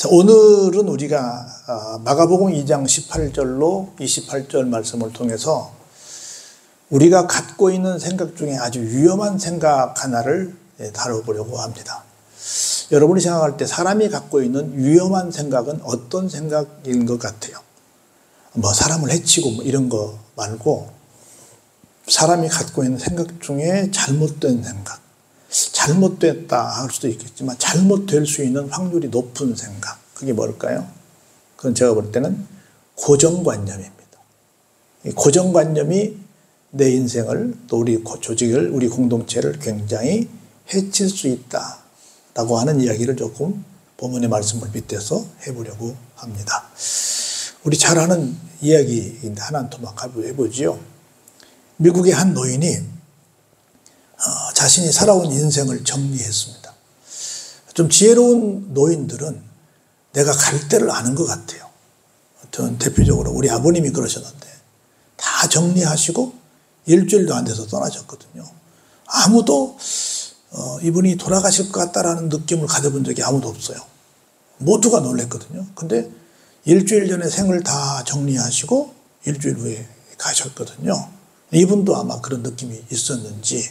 자, 오늘은 우리가 마가복음 2장 18절로 28절 말씀을 통해서 우리가 갖고 있는 생각 중에 아주 위험한 생각 하나를 다뤄보려고 합니다. 여러분이 생각할 때 사람이 갖고 있는 위험한 생각은 어떤 생각인 것 같아요? 뭐 사람을 해치고 뭐 이런 거 말고 사람이 갖고 있는 생각 중에 잘못된 생각, 잘못됐다 할 수도 있겠지만 잘못될 수 있는 확률이 높은 생각, 그게 뭘까요? 그건 제가 볼 때는 고정관념입니다. 이 고정관념이 내 인생을, 또 우리 조직을, 우리 공동체를 굉장히 해칠 수 있다라고 하는 이야기를 조금 본문의 말씀을 빗대서 해보려고 합니다. 우리 잘 아는 이야기인데 하나 토막 해보지요. 미국의 한 노인이 자신이 살아온 인생을 정리했습니다. 좀 지혜로운 노인들은 내가 갈 데를 아는 것 같아요. 전 대표적으로 우리 아버님이 그러셨는데 다 정리하시고 일주일도 안 돼서 떠나셨거든요. 아무도 이분이 돌아가실 것 같다라는 느낌을 가져본 적이 아무도 없어요. 모두가 놀랬거든요. 근데 일주일 전에 생을 다 정리하시고 일주일 후에 가셨거든요. 이분도 아마 그런 느낌이 있었는지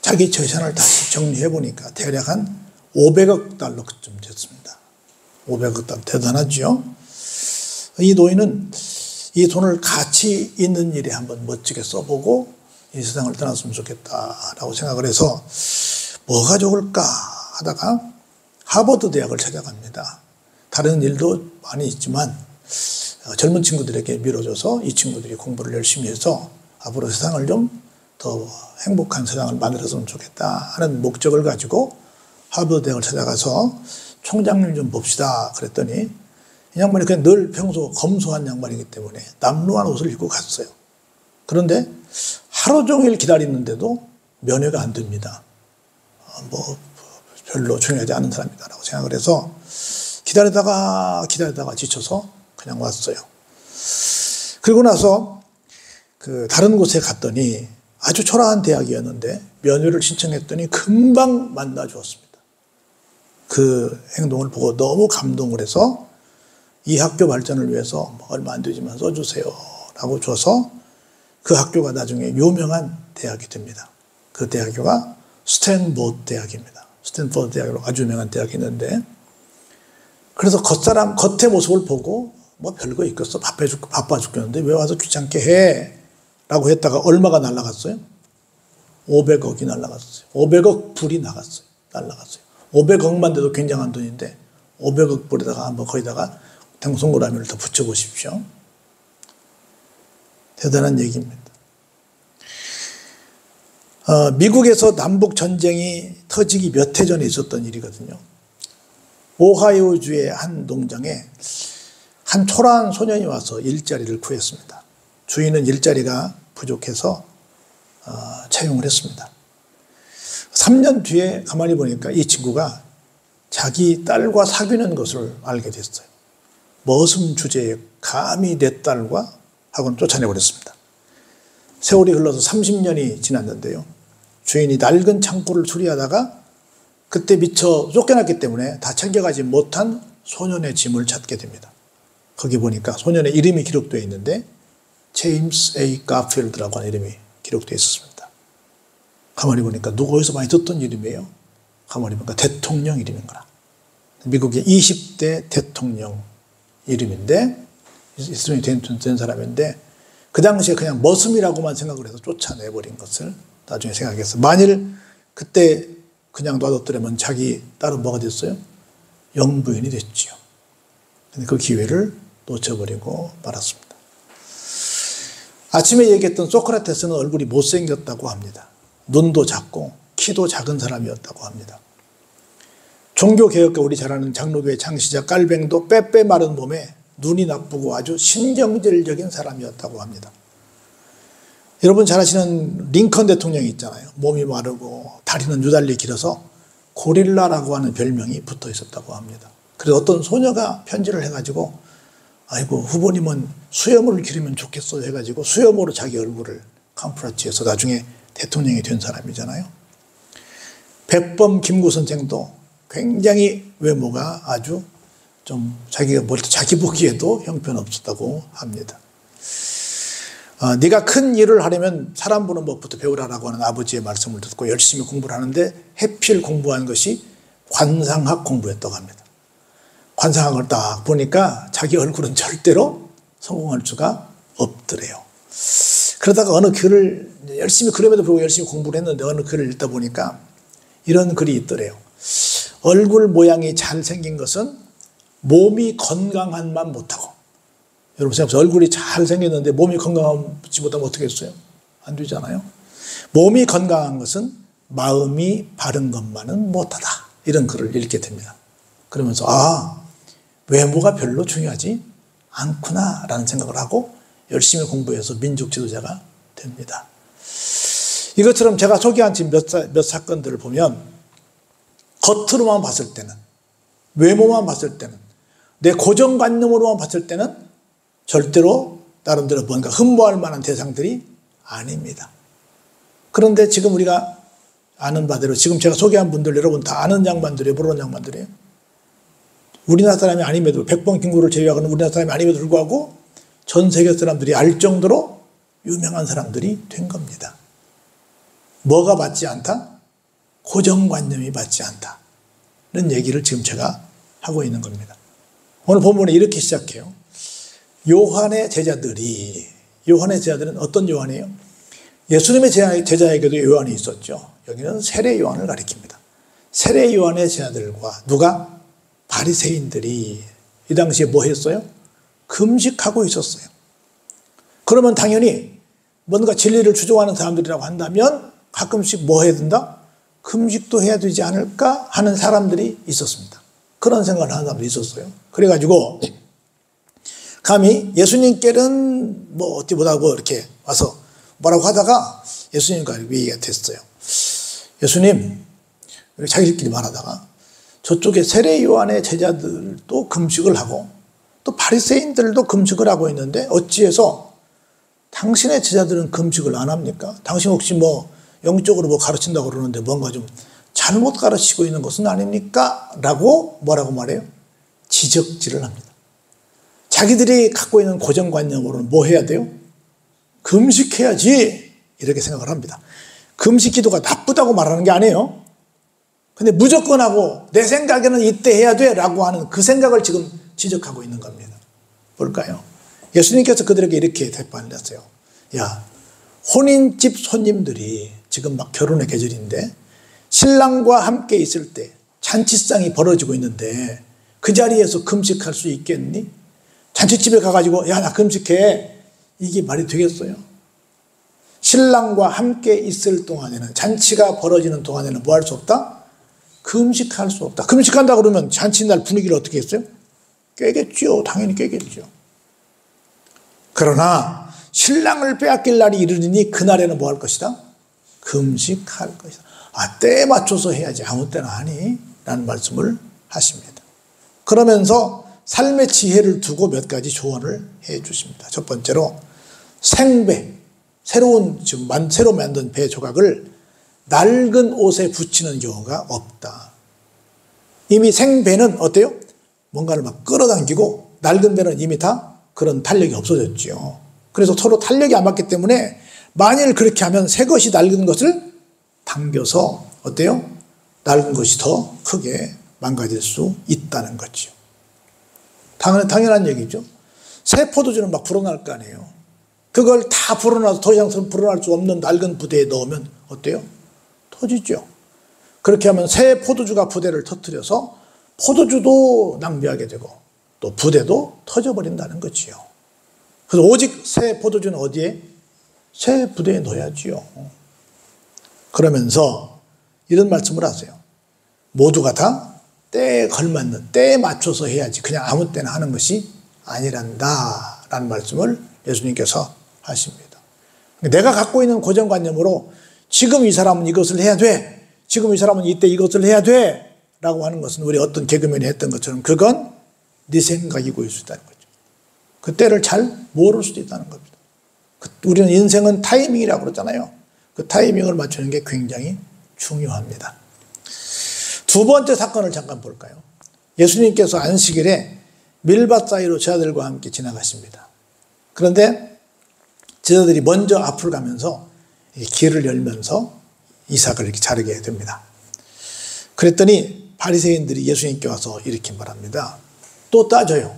자기 재산을 다시 정리해보니까 대략 한 500억 달러쯤 됐습니다. 500억 달러 대단하죠. 이 노인은 이 돈을 가치 있는 일에 한번 멋지게 써보고 이 세상을 떠났으면 좋겠다라고 생각을 해서 뭐가 좋을까 하다가 하버드 대학을 찾아갑니다. 다른 일도 많이 있지만 젊은 친구들에게 밀어줘서 이 친구들이 공부를 열심히 해서 앞으로 세상을 좀 더 행복한 세상을 만들었으면 좋겠다 하는 목적을 가지고 하버드 대학을 찾아가서 총장님 좀 봅시다 그랬더니 이 양반이 그냥 늘 평소 검소한 양반이기 때문에 남루한 옷을 입고 갔어요. 그런데 하루 종일 기다리는데도 면회가 안 됩니다. 뭐 별로 중요하지 않은 사람이다라고 생각을 해서 기다리다가 지쳐서 그냥 왔어요. 그리고 나서 다른 곳에 갔더니 아주 초라한 대학이었는데 면회를 신청했더니 금방 만나 주었습니다. 그 행동을 보고 너무 감동을 해서 이 학교 발전을 위해서 얼마 안 되지만 써주세요 라고 줘서 그 학교가 나중에 유명한 대학이 됩니다. 그 대학교가 스탠포드 대학입니다. 스탠포드 대학으로 아주 유명한 대학이 있는데 그래서 겉의 모습을 보고 뭐 별거 있겠어. 바빠 죽겠는데 왜 와서 귀찮게 해? 라고 했다가 얼마가 날라갔어요? 500억이 날라갔어요. 500억 불이 날라갔어요. 500억만 돼도 굉장한 돈인데 500억 불에다가 한번 거기다가 동성고라미를 더 붙여보십시오. 대단한 얘기입니다. 미국에서 남북 전쟁이 터지기 몇 해 전에 있었던 일이거든요. 오하이오주의 한 농장에 한 초라한 소년이 와서 일자리를 구했습니다. 주인은 일자리가 부족해서 채용을 했습니다. 3년 뒤에 가만히 보니까 이 친구가 자기 딸과 사귀는 것을 알게 됐어요. 머슴 주제에 감히 내 딸과 하고는 쫓아내버렸습니다. 세월이 흘러서 30년이 지났는데요. 주인이 낡은 창고를 수리하다가 그때 미처 쫓겨났기 때문에 다 챙겨가지 못한 소년의 짐을 찾게 됩니다. 거기 보니까 소년의 이름이 기록되어 있는데 제임스 A. 가필드라고 하는 이름이 기록되어 있었습니다. 가만히 보니까 어디서 많이 듣던 이름이에요. 가만히 보니까 대통령 이름인거나 미국의 20대 대통령 이름인데 이스라엘이 된 사람인데 그 당시에 그냥 머슴이라고만 생각을 해서 쫓아내버린 것을 나중에 생각해서 만일 그때 그냥 놔뒀더라면 자기 딸은 뭐가 됐어요? 영부인이 됐지요. 근데 그 기회를 놓쳐버리고 말았습니다. 아침에 얘기했던 소크라테스는 얼굴이 못생겼다고 합니다. 눈도 작고 키도 작은 사람이었다고 합니다. 종교개혁가 우리 잘 아는 장로교회 창시자 깔뱅도 빼빼 마른 몸에 눈이 나쁘고 아주 신경질적인 사람이었다고 합니다. 여러분 잘 아시는 링컨 대통령이 있잖아요. 몸이 마르고 다리는 유달리 길어서 고릴라라고 하는 별명이 붙어 있었다고 합니다. 그래서 어떤 소녀가 편지를 해가지고 아이고 후보님은 수염을 기르면 좋겠어 해가지고 수염으로 자기 얼굴을 캄프라치해서 나중에 대통령이 된 사람이잖아요. 백범 김구 선생도 굉장히 외모가 아주 좀 자기가 자기 보기에도 형편없었다고 합니다. 네가 큰 일을 하려면 사람 보는 법부터 배우라라고 하는 아버지의 말씀을 듣고 열심히 공부를 하는데 해필 공부한 것이 관상학 공부였다고 합니다. 관상학을 딱 보니까 자기 얼굴은 절대로 성공할 수가 없더래요. 그러다가 어느 글을 열심히 그럼에도 불구하고 열심히 공부를 했는데 어느 글을 읽다 보니까 이런 글이 있더래요. 얼굴 모양이 잘생긴 것은 몸이 건강한만 못하고, 여러분 생각해보세요. 얼굴이 잘생겼는데 몸이 건강하지 못하면 어떻게 했어요? 안 되잖아요. 몸이 건강한 것은 마음이 바른 것만은 못하다. 이런 글을 읽게 됩니다. 그러면서 외모가 별로 중요하지 않구나 라는 생각을 하고 열심히 공부해서 민족 지도자가 됩니다. 이것처럼 제가 소개한 지금 몇 사건들을 보면 겉으로만 봤을 때는, 외모만 봤을 때는, 내 고정관념으로만 봤을 때는 절대로 나름대로 뭔가 흠모할 만한 대상들이 아닙니다. 그런데 지금 우리가 아는 바대로 지금 제가 소개한 분들 여러분 다 아는 양반들이에요? 모르는 양반들이에요? 우리나라 사람이 아님에도, 백범킹구를 제외하고는 우리나라 사람이 아님에도 불구하고 전 세계 사람들이 알 정도로 유명한 사람들이 된 겁니다. 뭐가 맞지 않다? 고정관념이 맞지 않다. 이런 얘기를 지금 제가 하고 있는 겁니다. 오늘 본문에 이렇게 시작해요. 요한의 제자들은 어떤 요한이에요? 예수님의 제자에게도 요한이 있었죠. 여기는 세례 요한을 가리킵니다. 세례 요한의 제자들과 누가? 바리새인들이 이 당시에 뭐 했어요? 금식하고 있었어요. 그러면 당연히 뭔가 진리를 주장하는 사람들이라고 한다면 가끔씩 뭐 해야 된다? 금식도 해야 되지 않을까 하는 사람들이 있었습니다. 그런 생각을 하는 사람들이 있었어요. 그래가지고 감히 예수님께는 뭐 어찌 못하고 이렇게 와서 뭐라고 하다가 예수님과 얘기가 됐어요. 예수님, 자기들끼리 말하다가 저쪽에 세례 요한의 제자들도 금식을 하고 또 바리새인들도 금식을 하고 있는데 어찌해서 당신의 제자들은 금식을 안 합니까? 당신 혹시 뭐 영적으로 뭐 가르친다고 그러는데 뭔가 좀 잘못 가르치고 있는 것은 아닙니까? 라고 뭐라고 말해요? 지적질을 합니다. 자기들이 갖고 있는 고정관념으로는 뭐 해야 돼요? 금식해야지 이렇게 생각을 합니다. 금식 기도가 나쁘다고 말하는 게 아니에요. 근데 무조건 하고 내 생각에는 이때 해야 돼 라고 하는 그 생각을 지금 지적하고 있는 겁니다. 뭘까요? 예수님께서 그들에게 이렇게 대판을 했어요. 야, 혼인집 손님들이 지금 막 결혼의 계절인데 신랑과 함께 있을 때 잔치상이 벌어지고 있는데 그 자리에서 금식할 수 있겠니? 잔치집에 가가지고 야, 나 금식해. 이게 말이 되겠어요? 신랑과 함께 있을 동안에는, 잔치가 벌어지는 동안에는 뭐 할 수 없다? 금식할 수 없다. 금식한다 그러면 잔치날 분위기를 어떻게 했어요? 깨겠죠. 당연히 깨겠죠. 그러나 신랑을 빼앗길 날이 이르니 그날에는 뭐 할 것이다? 금식할 것이다. 때에 맞춰서 해야지 아무 때나 하니? 라는 말씀을 하십니다. 그러면서 삶의 지혜를 두고 몇 가지 조언을 해 주십니다. 첫 번째로 생배, 새로 만든 배 조각을 낡은 옷에 붙이는 경우가 없다. 이미 생배는 어때요? 뭔가를 막 끌어당기고 낡은 배는 이미 다 그런 탄력이 없어졌죠. 그래서 서로 탄력이 안 맞기 때문에 만일 그렇게 하면 새 것이 낡은 것을 당겨서 어때요? 낡은 것이 더 크게 망가질 수 있다는 거죠. 당연한 얘기죠. 새 포도주는 막 불어날 거 아니에요. 그걸 다 불어나서 더 이상 불어날 수 없는 낡은 부대에 넣으면 어때요? 터지죠. 그렇게 하면 새 포도주가 부대를 터뜨려서 포도주도 낭비하게 되고 또 부대도 터져버린다는 거지요. 그래서 오직 새 포도주는 어디에? 새 부대에 넣어야지요. 그러면서 이런 말씀을 하세요. 모두가 다 때에 걸맞는, 때에 맞춰서 해야지 그냥 아무 때나 하는 것이 아니란다 라는 말씀을 예수님께서 하십니다. 내가 갖고 있는 고정관념으로 지금 이 사람은 이것을 해야 돼, 지금 이 사람은 이때 이것을 해야 돼 라고 하는 것은 우리 어떤 개그맨이 했던 것처럼 그건 네 생각이고 있을 수 있다는 거죠. 그 때를 잘 모를 수도 있다는 겁니다. 우리는 인생은 타이밍이라고 그러잖아요. 그 타이밍을 맞추는 게 굉장히 중요합니다. 두 번째 사건을 잠깐 볼까요? 예수님께서 안식일에 밀밭 사이로 제자들과 함께 지나가십니다. 그런데 제자들이 먼저 앞을 가면서 길을 열면서 이삭을 이렇게 자르게 됩니다. 그랬더니 바리새인들이 예수님께 와서 이렇게 말합니다. 또 따져요.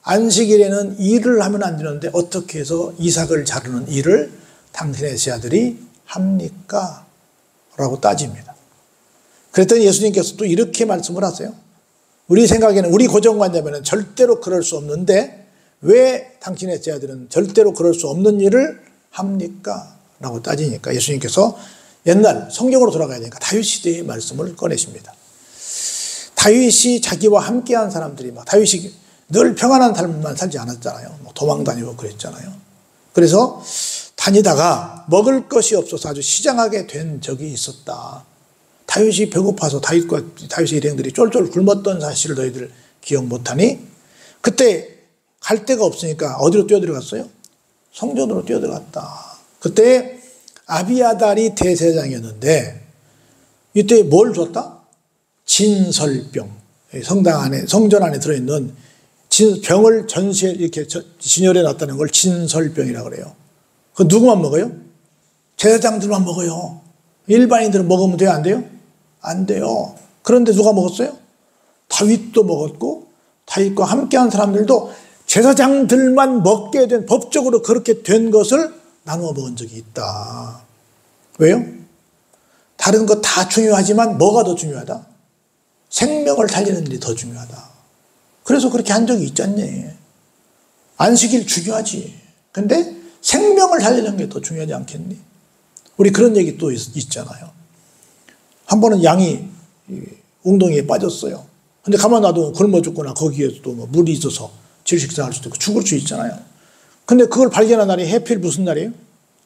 안식일에는 일을 하면 안 되는데 어떻게 해서 이삭을 자르는 일을 당신의 제자들이 합니까? 라고 따집니다. 그랬더니 예수님께서 또 이렇게 말씀을 하세요. 우리 생각에는, 우리 고정관념에는 절대로 그럴 수 없는데 왜 당신의 제자들은 절대로 그럴 수 없는 일을 합니까? 라고 따지니까 예수님께서 옛날 성경으로 돌아가야 되니까 다윗 시대의 말씀을 꺼내십니다. 다윗이 자기와 함께한 사람들이 다윗이 늘 평안한 삶만 살지 않았잖아요. 도망 다니고 그랬잖아요. 그래서 다니다가 먹을 것이 없어서 아주 시장하게 된 적이 있었다. 다윗이 배고파서 다윗의 일행들이 쫄쫄 굶었던 사실을 너희들 기억 못하니? 그때 갈 데가 없으니까 어디로 뛰어들어갔어요? 성전으로 뛰어들어갔다. 그때 아비아달이 대제사장이었는데 이때 뭘 줬다? 진설병. 성전 안에 들어있는 병을 전시에 이렇게 진열해 놨다는 걸 진설병이라고 그래요. 그거 누구만 먹어요? 제사장들만 먹어요. 일반인들은 먹으면 돼요? 안 돼요? 안 돼요. 그런데 누가 먹었어요? 다윗도 먹었고 다윗과 함께한 사람들도 제사장들만 먹게 된, 법적으로 그렇게 된 것을 나누어 먹은 적이 있다. 왜요? 다른 거 다 중요하지만 뭐가 더 중요하다? 생명을 살리는 일이 더 중요하다. 그래서 그렇게 한 적이 있잖니. 안식일 중요하지. 근데 생명을 살리는 게 더 중요하지 않겠니? 우리 그런 얘기 또 있잖아요. 한 번은 양이 웅덩이에 빠졌어요. 근데 가만 놔두면 굶어 죽거나 거기에도 물이 있어서 질식사할 수도 있고 죽을 수 있잖아요. 근데 그걸 발견한 날이 해필 무슨 날이에요?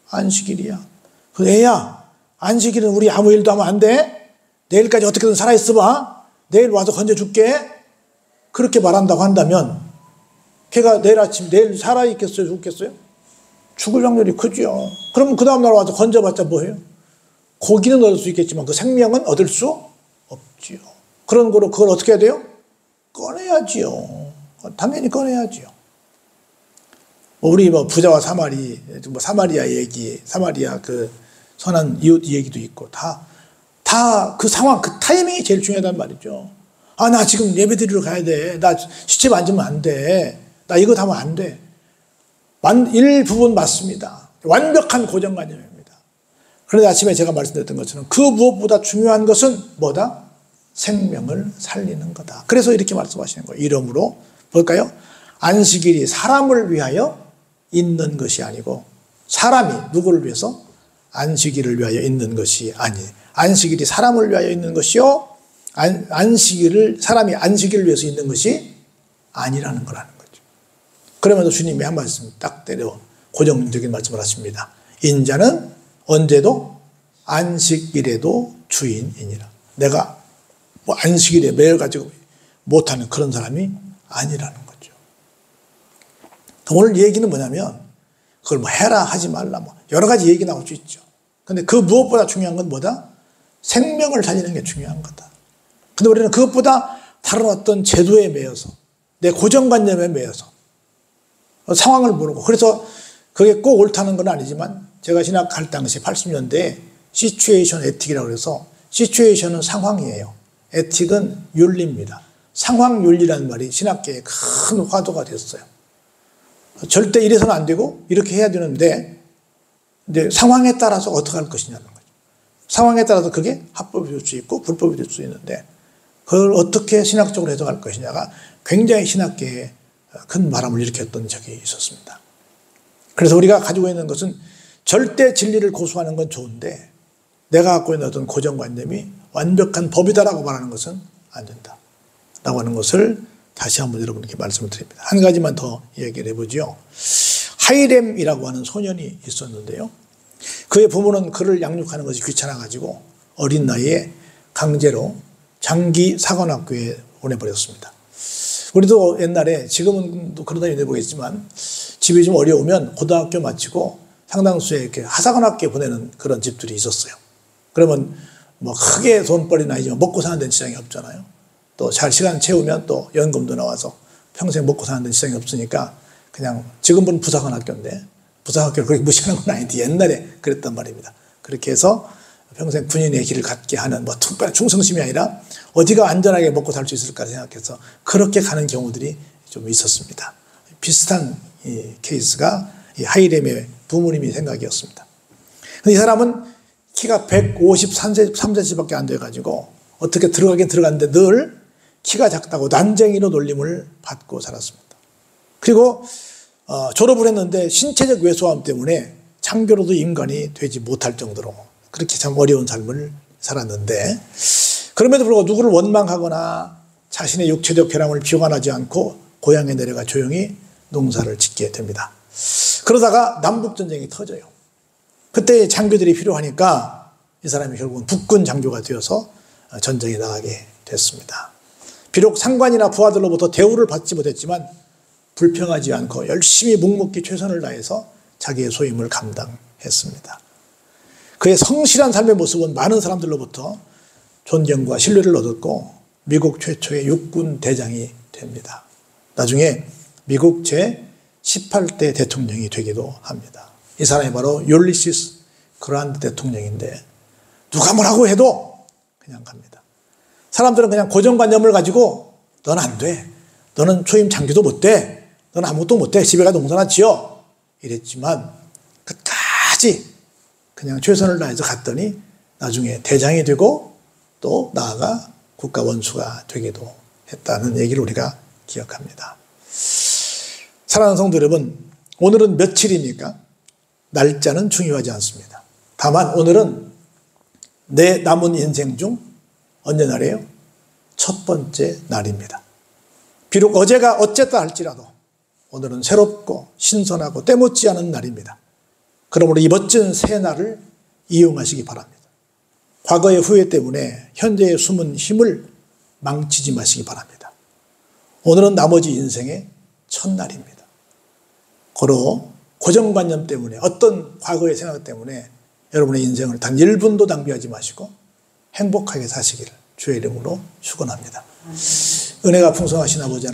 안식일이야. 그 애야, 안식일은 우리 아무 일도 하면 안 돼. 내일까지 어떻게든 살아있어 봐. 내일 와서 건져줄게. 그렇게 말한다고 한다면 걔가 내일 살아있겠어요? 죽겠어요? 죽을 확률이 크죠. 그럼 그 다음날 와서 건져봤자 뭐예요? 고기는 얻을 수 있겠지만 그 생명은 얻을 수 없지요. 그런 거로 그걸 어떻게 해야 돼요? 꺼내야지요. 당연히 꺼내야지요. 우리 부자와 사마리아 얘기, 사마리아 그 선한 이웃 얘기도 있고 다 그 상황, 그 타이밍이 제일 중요하단 말이죠. 아, 나 지금 예배 드리러 가야 돼. 나 시체 만지면 안 돼. 나 이거 하면 안 돼. 일부분 맞습니다. 완벽한 고정관념입니다. 그런데 아침에 제가 말씀드렸던 것처럼 그 무엇보다 중요한 것은 뭐다? 생명을 살리는 거다. 그래서 이렇게 말씀하시는 거예요. 이러므로 볼까요? 안식일이 사람을 위하여 있는 것이 아니고 사람이 누구를 위해서? 안식일을 위하여 있는 것이 아니에요. 안식일이 사람을 위하여 있는 것이요. 사람이 안식일을 위해서 있는 것이 아니라는 거라는 거죠. 그러면서 주님이 한 말씀 딱 때려 고정적인 말씀을 하십니다. 인자는 언제도 안식일에도 주인이니라. 내가 안식일에 매여가지고 못하는 그런 사람이 아니라는 거죠. 오늘 얘기는 뭐냐면 그걸 해라 하지 말라 여러 가지 얘기 나올 수 있죠. 근데 그 무엇보다 중요한 건 뭐다? 생명을 살리는 게 중요한 거다. 근데 우리는 그것보다 다른 어떤 제도에 매여서 내 고정관념에 매여서 상황을 모르고 그래서 그게 꼭 옳다는 건 아니지만 제가 신학할 당시 80년대에 시츄에이션 에틱이라고 해서 시츄에이션은 상황이에요. 에틱은 윤리입니다. 상황윤리라는 말이 신학계에 큰 화두가 됐어요. 절대 이래서는 안 되고 이렇게 해야 되는데 이제 상황에 따라서 어떻게 할 것이냐는 거죠. 상황에 따라서 그게 합법이 될 수 있고 불법이 될 수 있는데 그걸 어떻게 신학적으로 해석할 것이냐가 굉장히 신학계에 큰 바람을 일으켰던 적이 있었습니다. 그래서 우리가 가지고 있는 것은 절대 진리를 고수하는 건 좋은데 내가 갖고 있는 어떤 고정관념이 완벽한 법이다라고 말하는 것은 안 된다 라고 하는 것을 다시 한번 여러분께 말씀을 드립니다. 한 가지만 더 얘기를 해보죠. 하이렘이라고 하는 소년이 있었는데요. 그의 부모는 그를 양육하는 것이 귀찮아가지고 어린 나이에 강제로 장기 사관학교에 보내버렸습니다. 우리도 옛날에 지금은 또 그러다 보겠지만 집이 좀 어려우면 고등학교 마치고 상당수의 이렇게 하사관학교에 보내는 그런 집들이 있었어요. 그러면 크게 돈벌이는 아니지만 먹고 사는 데는 지장이 없잖아요. 또 잘 시간 채우면 또 연금도 나와서 평생 먹고 사는데 지장이 없으니까 그냥 지금은 부사관 학교인데 부사학교를 그렇게 무시하는 건 아닌데 옛날에 그랬단 말입니다. 그렇게 해서 평생 군인의 길을 갖게 하는 뭐 특별한 충성심이 아니라 어디가 안전하게 먹고 살 수 있을까 생각해서 그렇게 가는 경우들이 좀 있었습니다. 비슷한 이 케이스가 이 하이렘의 부모님의 생각이었습니다. 이 사람은 키가 153cm밖에 안 돼가지고 어떻게 들어가긴 들어갔는데 늘 키가 작다고 난쟁이로 놀림을 받고 살았습니다. 그리고 졸업을 했는데 신체적 왜소함 때문에 장교로도 임관이 되지 못할 정도로 그렇게 참 어려운 삶을 살았는데 그럼에도 불구하고 누구를 원망하거나 자신의 육체적 결함을 비관하지 않고 고향에 내려가 조용히 농사를 짓게 됩니다. 그러다가 남북전쟁이 터져요. 그때 장교들이 필요하니까 이 사람이 결국은 북군 장교가 되어서 전쟁에 나가게 됐습니다. 비록 상관이나 부하들로부터 대우를 받지 못했지만 불평하지 않고 열심히 묵묵히 최선을 다해서 자기의 소임을 감당했습니다. 그의 성실한 삶의 모습은 많은 사람들로부터 존경과 신뢰를 얻었고 미국 최초의 육군 대장이 됩니다. 나중에 미국 제18대 대통령이 되기도 합니다. 이 사람이 바로 율리시스 그란트 대통령인데 누가 뭐라고 해도 그냥 갑니다. 사람들은 그냥 고정관념을 가지고 넌 안 돼. 너는 초임 장교도 못 돼. 너는 아무것도 못 돼. 집에 가 농사나 지어. 이랬지만 끝까지 그냥 최선을 다해서 갔더니 나중에 대장이 되고 또 나아가 국가 원수가 되기도 했다는 얘기를 우리가 기억합니다. 사랑하는 성도 여러분, 오늘은 며칠입니까? 날짜는 중요하지 않습니다. 다만 오늘은 내 남은 인생 중 언제 날이에요? 첫 번째 날입니다. 비록 어제가 어쨌다 할지라도 오늘은 새롭고 신선하고 때묻지 않은 날입니다. 그러므로 이 멋진 새 날을 이용하시기 바랍니다. 과거의 후회 때문에 현재의 숨은 힘을 망치지 마시기 바랍니다. 오늘은 나머지 인생의 첫날입니다. 고로 고정관념 때문에 어떤 과거의 생각 때문에 여러분의 인생을 단 1분도 낭비하지 마시고 행복하게 사시기를 주의 이름으로 축원합니다. 은혜가 풍성하신 아버지 하나님